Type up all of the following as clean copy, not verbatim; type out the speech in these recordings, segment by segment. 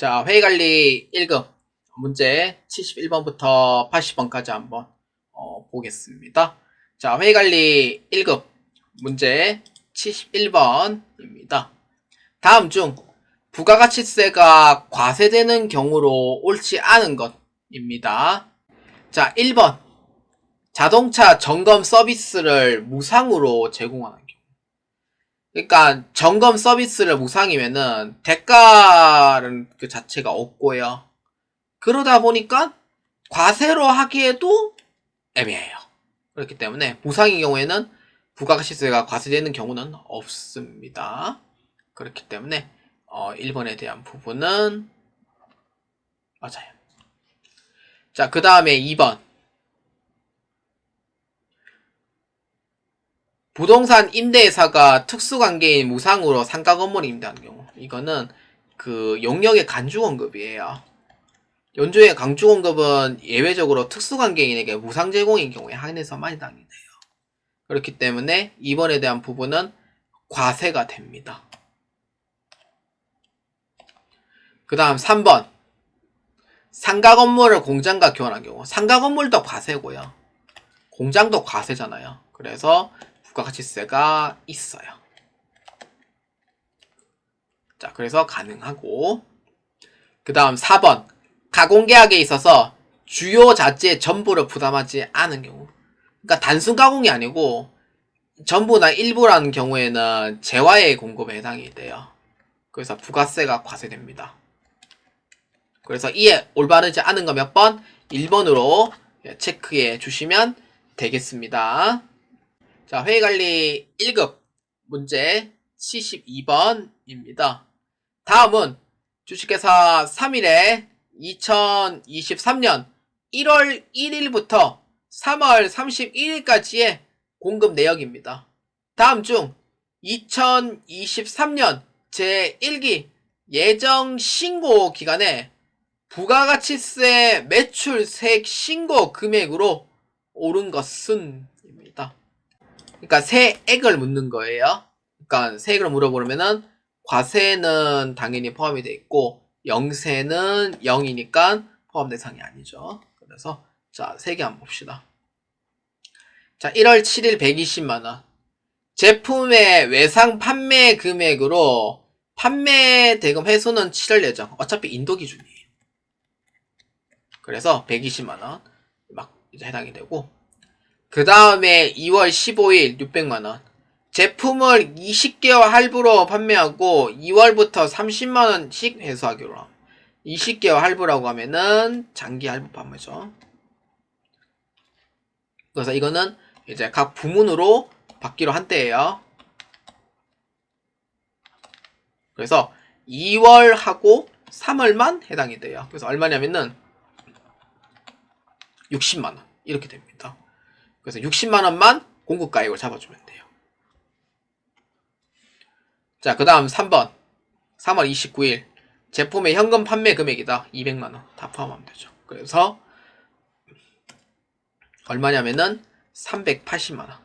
자, 회의관리 1급 문제 71번부터 80번까지 한번 보겠습니다. 자, 회의관리 1급 문제 71번입니다. 다음 중 부가가치세가 과세되는 경우로 옳지 않은 것입니다. 자, 1번 자동차 점검 서비스를 무상으로 제공하는 경우. 그러니까 점검 서비스를 무상이면은 대가는 그 자체가 없고요. 그러다 보니까 과세로 하기에도 애매해요. 그렇기 때문에 무상인 경우에는 부가가치세가 과세되는 경우는 없습니다. 그렇기 때문에 1번에 대한 부분은 맞아요. 자, 그 다음에 2번 부동산 임대회사가 특수관계인 무상으로 상가 건물을 임대하는 경우. 이거는 그 용역의 간주공급이에요. 연주의 강주공급은 예외적으로 특수관계인에게 무상 제공인 경우에 한해서만 해당이 돼요. 그렇기 때문에 2번에 대한 부분은 과세가 됩니다. 그 다음 3번 상가 건물을 공장과 교환한 경우. 상가 건물도 과세고요. 공장도 과세잖아요. 그래서 부가가치세가 있어요. 자, 그래서 가능하고. 그 다음 4번 가공계약에 있어서 주요 자재의 전부를 부담하지 않은 경우. 그러니까 단순 가공이 아니고 전부나 일부라는 경우에는 재화의 공급에 해당이 돼요. 그래서 부가세가 과세됩니다. 그래서 이에 올바르지 않은 거 몇 번? 1번으로 체크해 주시면 되겠습니다. 자, 회의관리 1급 문제 72번입니다. 다음은 주식회사 3일에 2023년 1월 1일부터 3월 31일까지의 공급 내역입니다. 다음 중 2023년 제1기 예정 신고 기간에 부가가치세 매출세액 신고 금액으로 오른 것은 입니다. 그러니까 세액을 묻는 거예요. 그러니까 세액을 물어보면은 과세는 당연히 포함이 돼 있고 영세는 0이니까 포함 대상이 아니죠. 그래서 자, 세 개 한번 봅시다. 자, 1월 7일 120만원. 제품의 외상 판매 금액으로 판매 대금 회수는 7월 예정. 어차피 인도 기준이에요. 그래서 120만원 막 이제 해당이 되고, 그 다음에 2월 15일 600만원. 제품을 20개월 할부로 판매하고 2월부터 30만원씩 회수하기로 함. 20개월 할부라고 하면은 장기 할부 판매죠. 그래서 이거는 이제 각 부문으로 받기로 한대예요. 그래서 2월하고 3월만 해당이 돼요. 그래서 얼마냐면은 60만원 이렇게 됩니다. 그래서 60만원만 공급가액을 잡아주면 돼요. 자, 그 다음 3번 3월 29일 제품의 현금 판매 금액이다. 200만원 다 포함하면 되죠. 그래서 얼마냐면은 380만원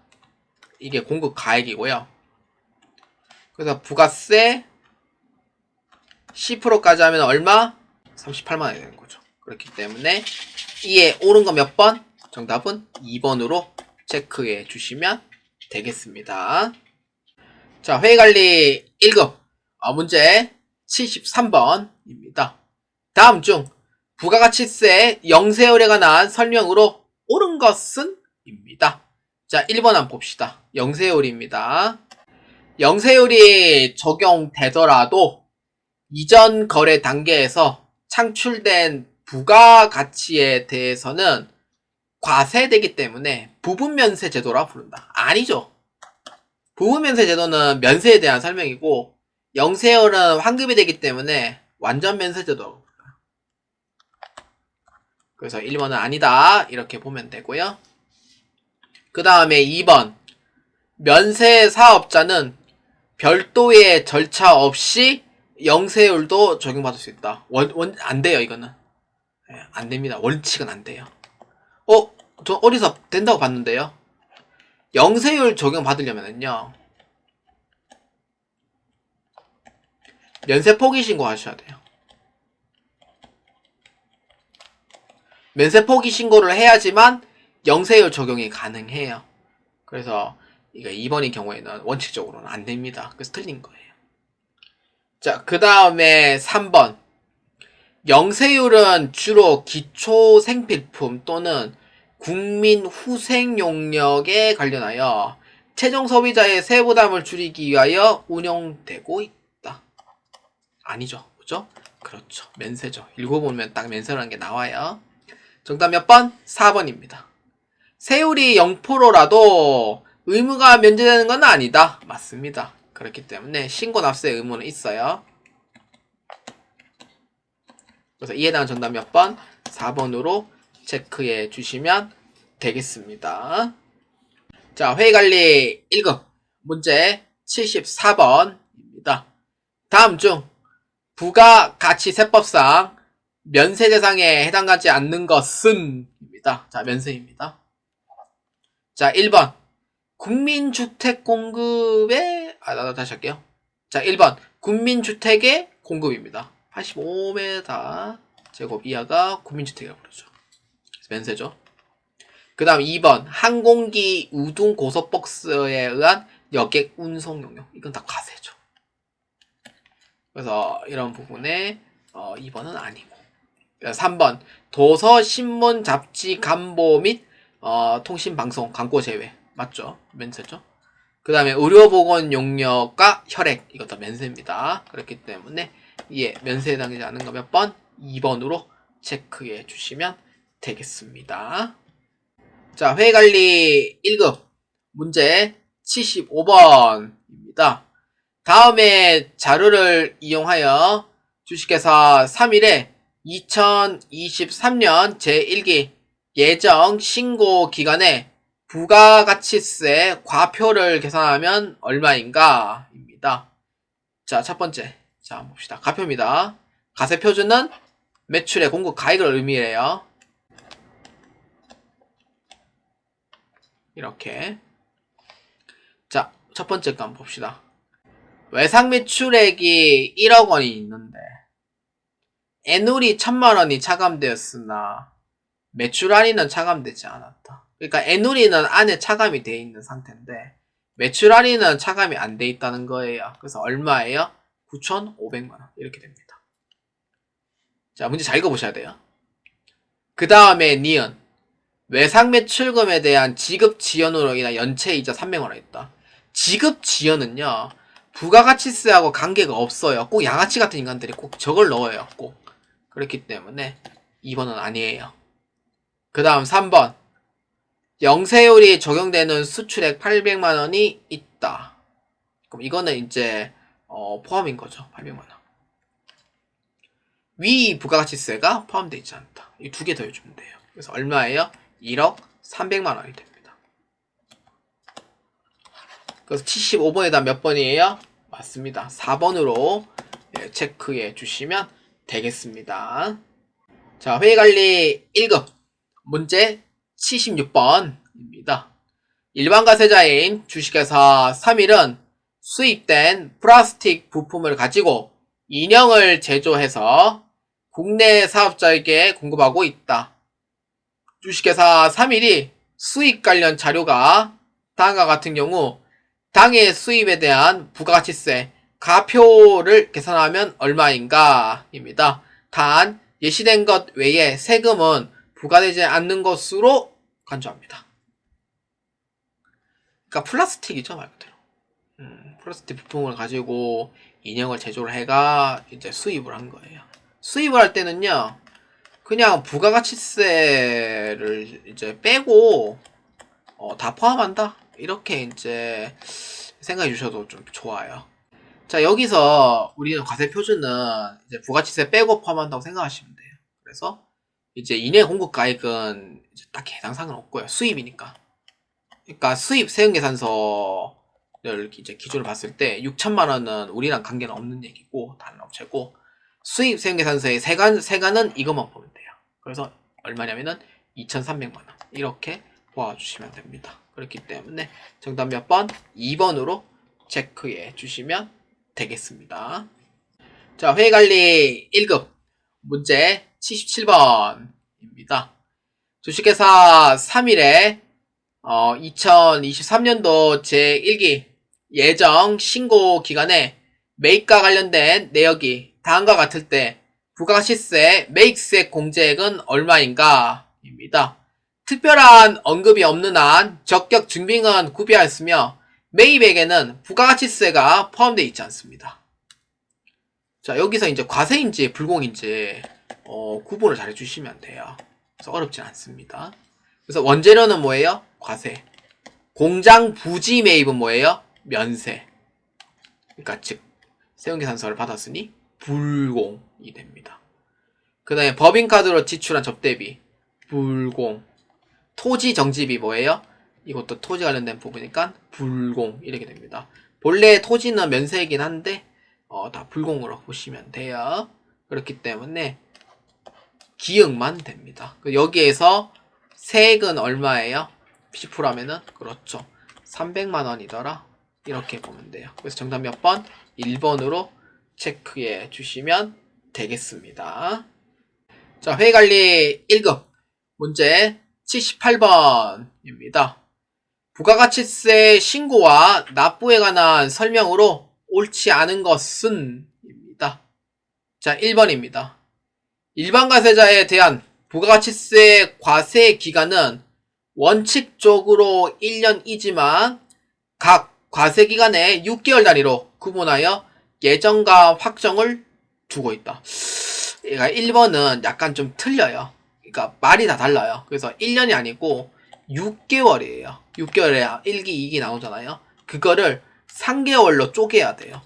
이게 공급가액이고요. 그래서 부가세 10%까지 하면 얼마? 38만원이 되는 거죠. 그렇기 때문에 이에 옳은 거 몇 번? 정답은 2번으로 체크해 주시면 되겠습니다. 자, 회의관리 1급 문제 73번입니다. 다음 중 부가가치세 영세율에 관한 설명으로 옳은 것은? 입니다. 자, 1번 한번 봅시다. 영세율입니다. 영세율이 적용되더라도 이전 거래 단계에서 창출된 부가가치에 대해서는 과세되기 때문에 부분면세 제도라 부른다. 아니죠. 부분면세 제도는 면세에 대한 설명이고 영세율은 환급이 되기 때문에 완전 면세 제도. 그래서 1번은 아니다 이렇게 보면 되고요. 그 다음에 2번 면세 사업자는 별도의 절차 없이 영세율도 적용받을 수 있다. 안 돼요, 이거는. 안 됩니다. 원칙은 안 돼요. 저 어디서 된다고 봤는데요? 영세율 적용받으려면요. 면세 포기 신고 하셔야 돼요. 면세 포기 신고를 해야지만 영세율 적용이 가능해요. 그래서 이거 2번인 경우에는 원칙적으로는 안 됩니다. 그래서 틀린 거예요. 자, 그 다음에 3번. 영세율은 주로 기초 생필품 또는 국민 후생 용역에 관련하여 최종 소비자의 세부담을 줄이기 위하여 운영되고 있다. 아니죠. 그죠? 그렇죠. 면세죠. 읽어보면 딱 면세라는 게 나와요. 정답 몇 번? 4번입니다. 세율이 0%라도 의무가 면제되는 건 아니다. 맞습니다. 그렇기 때문에 신고 납세 의무는 있어요. 그래서 이에 대한 정답 몇 번? 4번으로 체크해 주시면 되겠습니다. 자, 회의관리 1급 문제 74번입니다. 다음 중 부가가치세법상 면세 대상에 해당하지 않는 것은 입니다. 자, 면세입니다. 자, 1번 국민주택 공급의 다시 할게요. 자, 1번 국민주택의 공급입니다. 85m 제곱 이하가 국민주택이라고 그러죠. 면세죠. 그 다음 2번 항공기 우등 고속버스에 의한 여객 운송 용역. 이건 다 과세죠. 그래서 이런 부분에 2번은 아니고. 3번 도서, 신문, 잡지, 간보 및 통신, 방송, 광고 제외. 맞죠? 면세죠. 그 다음에 의료보건 용역과 혈액. 이것도 면세입니다. 그렇기 때문에 예, 면세에 해당되지 않는 거 몇 번? 2번으로 체크해 주시면 되겠습니다. 자, 회의관리 1급 문제 75번입니다. 다음에 자료를 이용하여 주식회사 3일에 2023년 제1기 예정 신고 기간에 부가가치세 과표를 계산하면 얼마인가? 입니다. 자, 첫 번째. 자, 한번 봅시다. 가표입니다. 가세표준은 매출의 공급 가액을 의미해요. 이렇게. 자, 첫 번째 거 한번 봅시다. 외상 매출액이 1억 원이 있는데 애누리 1000만 원이 차감되었으나 매출 할인은 차감되지 않았다. 그러니까 애누리는 안에 차감이 되어 있는 상태인데 매출 할인은 차감이 안 돼 있다는 거예요. 그래서 얼마예요? 9,500만 원 이렇게 됩니다. 자, 문제 잘 읽어보셔야 돼요. 그 다음에 니은 외상 매출금에 대한 지급 지연으로 인한 연체이자 300만 원 있다. 지급 지연은요 부가가치세하고 관계가 없어요. 꼭 양아치 같은 인간들이 꼭 저걸 넣어요. 꼭. 그렇기 때문에 2번은 아니에요. 그 다음 3번 영세율이 적용되는 수출액 800만 원이 있다. 그럼 이거는 이제 포함인 거죠. 800만 원. 위 부가가치세가 포함되어 있지 않다. 이 두 개 더해주면 돼요. 그래서 얼마예요? 1억 300만 원이 됩니다. 그래서 75번에다 몇 번이에요? 맞습니다. 4번으로 체크해 주시면 되겠습니다. 자, 회의관리 1급 문제 76번입니다. 일반 가세자인 주식회사 3일은 수입된 플라스틱 부품을 가지고 인형을 제조해서 국내 사업자에게 공급하고 있다. 주식회사 3일이 수입 관련 자료가 다음과 같은 경우 당해 수입에 대한 부가가치세 가표를 계산하면 얼마인가? 입니다. 단 예시된 것 외에 세금은 부과되지 않는 것으로 간주합니다. 그러니까 플라스틱이죠, 말 그대로. 플라스틱 부품을 가지고 인형을 제조를 해가 이제 수입을 한 거예요. 수입을 할 때는요, 그냥 부가가치세를 이제 빼고 다 포함한다. 이렇게 이제 생각해 주셔도 좀 좋아요. 자, 여기서 우리는 과세 표준은 이제 부가가치세 빼고 포함한다고 생각하시면 돼요. 그래서 이제 인형 공급 가액은 이제 딱히 해당 사항은 없고요. 수입이니까. 그러니까 수입 세금계산서를 이제 기준으로 봤을 때 6천만 원은 우리랑 관계는 없는 얘기고 다른 업체고 수입 세금계산서의 세관은 이것만 보면 돼요. 그래서 얼마냐면은 2,300만 원 이렇게 보아주시면 됩니다. 그렇기 때문에 정답 몇 번? 2번으로 체크해 주시면 되겠습니다. 자, 회의관리 1급 문제 77번입니다. 주식회사 3일에 2023년도 제1기 예정 신고 기간에 매입과 관련된 내역이 다음과 같을 때 부가시세 매입세 공제액은 얼마인가? 입니다. 특별한 언급이 없는 한 적격 증빙은 구비하였으며 매입액에는 부가가치세가 포함되어 있지 않습니다. 자, 여기서 이제 과세인지 불공인지 구분을 잘 해주시면 돼요. 그래서 어렵진 않습니다. 그래서 원재료는 뭐예요? 과세. 공장 부지 매입은 뭐예요? 면세. 그러니까 즉 세운계산서를 받았으니 불공이 됩니다. 그 다음에 법인카드로 지출한 접대비 불공. 토지 정지비 뭐예요? 이것도 토지 관련된 부분이니까 불공 이렇게 됩니다. 본래 토지는 면세이긴 한데 다 불공으로 보시면 돼요. 그렇기 때문에 기억만 됩니다. 여기에서 세액은 얼마예요? 10% 하면은 그렇죠. 300만원이더라. 이렇게 보면 돼요. 그래서 정답 몇 번? 1번으로 체크해 주시면 되겠습니다. 자, 회계관리 1급 문제 78번입니다. 부가가치세 신고와 납부에 관한 설명으로 옳지 않은 것은 입니다. 자, 1번입니다. 일반 과세자에 대한 부가가치세 과세 기간은 원칙적으로 1년이지만 각 과세 기간에 6개월 단위로 구분하여 예정과 확정을 두고 있다. 그러니까 1번은 약간 좀 틀려요. 그러니까 말이 다 달라요. 그래서 1년이 아니고 6개월이에요. 6개월에 1기, 2기 나오잖아요. 그거를 3개월로 쪼개야 돼요.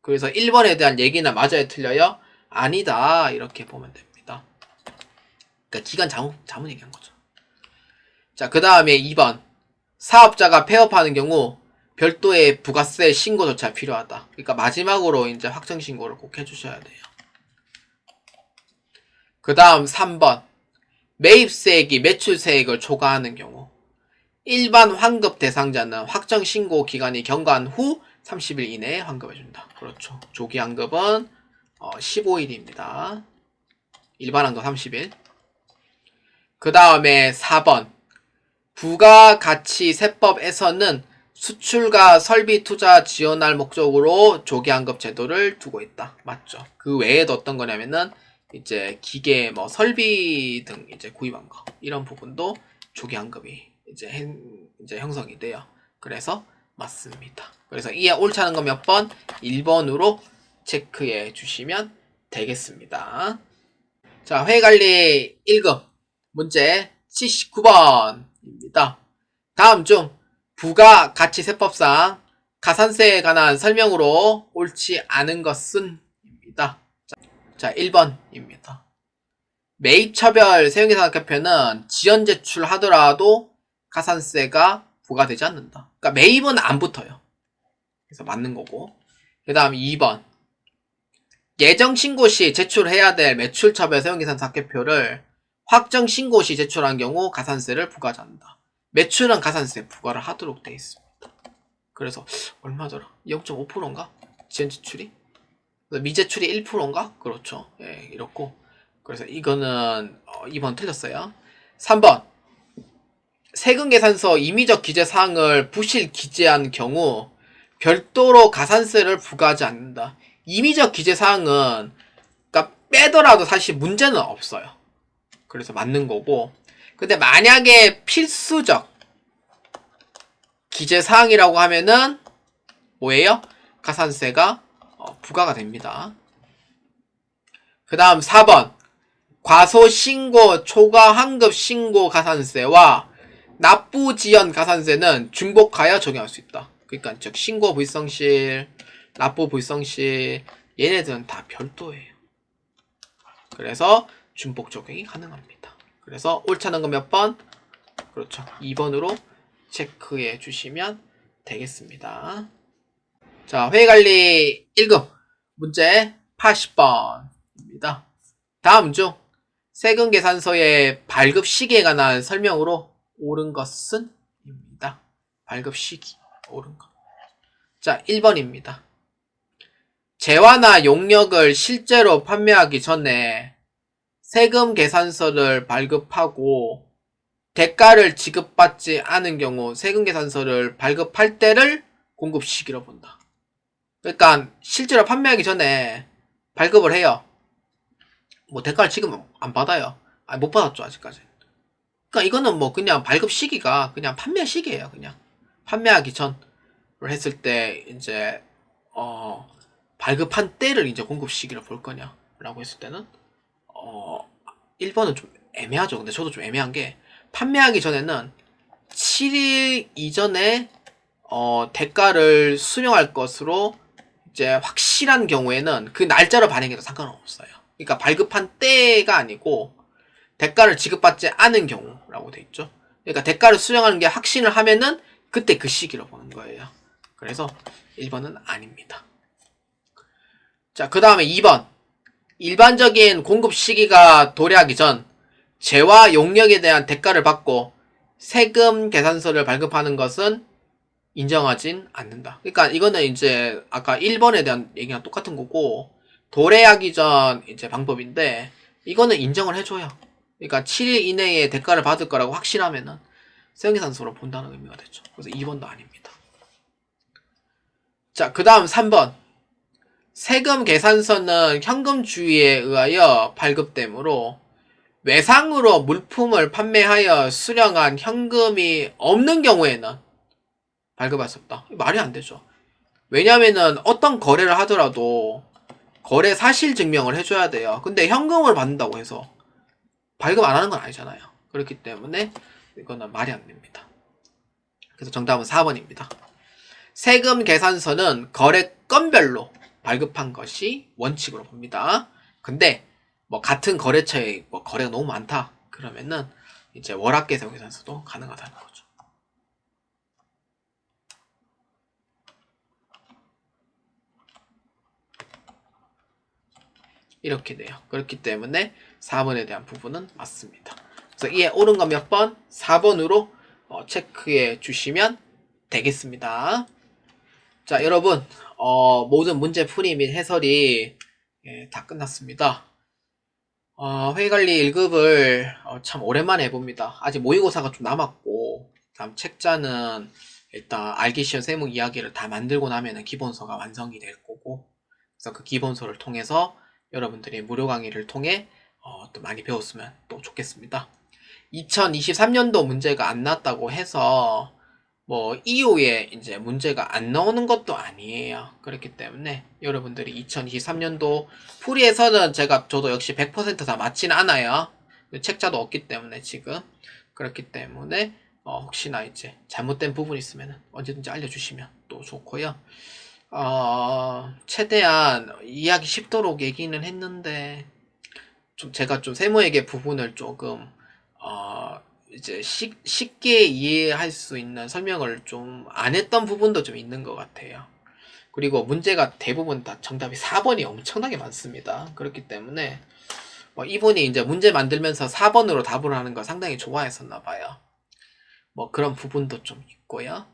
그래서 1번에 대한 얘기는 맞아요, 틀려요? 아니다. 이렇게 보면 됩니다. 그러니까 기간 잘못 얘기한 거죠. 자, 그 다음에 2번. 사업자가 폐업하는 경우 별도의 부가세 신고 조치가 필요하다. 그러니까 마지막으로 이제 확정 신고를 꼭 해주셔야 돼요. 그 다음 3번. 매입세액이 매출세액을 초과하는 경우 일반 환급 대상자는 확정 신고 기간이 경과한 후 30일 이내에 환급해준다. 그렇죠. 조기 환급은 15일입니다. 일반 환급 30일. 그 다음에 4번. 부가가치세법에서는 수출과 설비 투자 지원할 목적으로 조기환급 제도를 두고 있다. 맞죠? 그 외에도 어떤 거냐면은 이제 기계 뭐 설비 등 이제 구입한 거 이런 부분도 조기환급이 이제 형성이 돼요. 그래서 맞습니다. 그래서 이에 옳지 않은 거 몇 번? 1번으로 체크해 주시면 되겠습니다. 자, 회계관리 1급 문제 79번입니다. 다음 중 부가가치세법상 가산세에 관한 설명으로 옳지 않은 것은 입니다. 자, 1번입니다. 매입처별 세용계산학교표는 지연 제출하더라도 가산세가 부과되지 않는다. 그러니까 매입은 안 붙어요. 그래서 맞는 거고. 그 다음 2번. 예정신고 시 제출해야 될 매출처별 세용계산학교표를 확정 신고 시 제출한 경우 가산세를 부과하지 않는다. 매출은 가산세 부과를 하도록 되어 있습니다. 그래서 얼마더라? 0.5%인가? 지연 지출이? 미제출이 1%인가? 그렇죠. 예, 이렇고. 그래서 이거는 2번 틀렸어요. 3번. 세금계산서 임의적 기재사항을 부실 기재한 경우 별도로 가산세를 부과하지 않는다. 임의적 기재사항은 그러니까 빼더라도 사실 문제는 없어요. 그래서 맞는 거고. 근데 만약에 필수적 기재사항이라고 하면은 뭐예요? 가산세가 부과가 됩니다. 그 다음 4번. 과소신고 초과환급 신고 가산세와 납부지연 가산세는 중복하여 적용할 수 있다. 그러니까 즉 신고 불성실, 납부 불성실 얘네들은 다 별도예요. 그래서 중복 적용이 가능합니다. 그래서 옳지 않은 건 몇 번? 그렇죠. 2번으로 체크해 주시면 되겠습니다. 자, 회계관리 1급 문제 80번입니다. 다음 중 세금계산서의 발급 시기에 관한 설명으로 옳은 것은? 입니다. 발급 시기 옳은 것. 자, 1번입니다. 재화나 용역을 실제로 판매하기 전에 세금 계산서를 발급하고 대가를 지급받지 않은 경우 세금 계산서를 발급할 때를 공급 시기로 본다. 그러니까 실제로 판매하기 전에 발급을 해요. 뭐 대가를 지금 안 받아요. 아니, 못 받았죠 아직까지. 그러니까 이거는 뭐 그냥 발급 시기가 그냥 판매 시기예요. 그냥 판매하기 전을 했을 때 이제 발급한 때를 이제 공급 시기로 볼 거냐라고 했을 때는 1번은 좀 애매하죠. 근데 저도 좀 애매한 게 판매하기 전에는 7일 이전에 대가를 수령할 것으로 이제 확실한 경우에는 그 날짜로 발행해도 상관은 없어요. 그러니까 발급한 때가 아니고 대가를 지급받지 않은 경우라고 돼 있죠. 그러니까 대가를 수령하는 게 확신을 하면은 그때 그 시기로 보는 거예요. 그래서 1번은 아닙니다. 자, 그 다음에 2번. 일반적인 공급 시기가 도래하기 전 재화 용역에 대한 대가를 받고 세금 계산서를 발급하는 것은 인정하진 않는다. 그러니까 이거는 이제 아까 1번에 대한 얘기랑 똑같은 거고 도래하기 전 이제 방법인데 이거는 인정을 해줘요. 그러니까 7일 이내에 대가를 받을 거라고 확신하면은 세금 계산서로 본다는 의미가 되죠. 그래서 2번도 아닙니다. 자, 그 다음 3번. 세금 계산서는 현금주의에 의하여 발급되므로 외상으로 물품을 판매하여 수령한 현금이 없는 경우에는 발급할 수 없다. 말이 안 되죠. 왜냐면은 어떤 거래를 하더라도 거래 사실 증명을 해줘야 돼요. 근데 현금을 받는다고 해서 발급 안 하는 건 아니잖아요. 그렇기 때문에 이거는 말이 안 됩니다. 그래서 정답은 4번입니다. 세금 계산서는 거래 건별로 발급한 것이 원칙으로 봅니다. 근데 뭐 같은 거래처에 뭐 거래가 너무 많다 그러면은 이제 월합계 세금 계산서도 가능하다는 거죠. 이렇게 돼요. 그렇기 때문에 4번에 대한 부분은 맞습니다. 그래서 이에 옳은 건 몇 번? 4번으로 체크해 주시면 되겠습니다. 자, 여러분 모든 문제 풀이 및 해설이 다 끝났습니다. 회의관리 1급을 참 오랜만에 해봅니다. 아직 모의고사가 좀 남았고 다음 책자는 일단 알기 쉬운 세무 이야기를 다 만들고 나면은 기본서가 완성이 될 거고 그래서 그 기본서를 통해서 여러분들이 무료 강의를 통해 또 많이 배웠으면 또 좋겠습니다. 2023년도 문제가 안 났다고 해서 뭐 이후에 이제 문제가 안 나오는 것도 아니에요. 그렇기 때문에 여러분들이 2023년도 풀이에서는 저도 역시 100% 다 맞지는 않아요. 책자도 없기 때문에 지금 그렇기 때문에 혹시나 이제 잘못된 부분 있으면 언제든지 알려주시면 또 좋고요. 최대한 이해하기 쉽도록 얘기는 했는데 좀 제가 좀 세무회계 부분을 조금 이제 쉽게 이해할 수 있는 설명을 좀 안 했던 부분도 좀 있는 것 같아요. 그리고 문제가 대부분 다 정답이 4번이 엄청나게 많습니다. 그렇기 때문에 이분이 이제 문제 만들면서 4번으로 답을 하는 걸 상당히 좋아했었나 봐요. 뭐 그런 부분도 좀 있고요.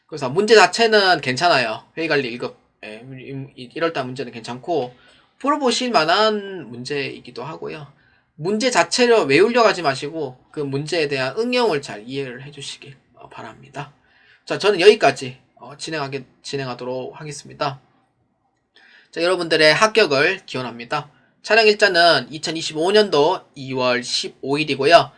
그래서 문제 자체는 괜찮아요. 회의관리 1급 1월달 문제는 괜찮고 풀어보실 만한 문제이기도 하고요. 문제 자체를 외우려고 하지 마시고 그 문제에 대한 응용을 잘 이해를 해주시길 바랍니다. 자, 저는 여기까지 진행하도록 하겠습니다. 자, 여러분들의 합격을 기원합니다. 촬영 일자는 2025년도 2월 15일이고요.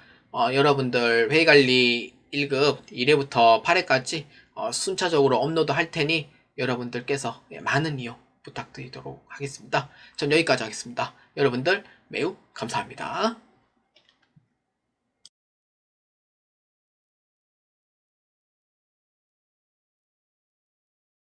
여러분들 회의관리 1급 1회부터 8회까지 순차적으로 업로드 할 테니 여러분들께서 많은 이용 부탁드리도록 하겠습니다. 전 여기까지 하겠습니다. 여러분들 매우 감사합니다.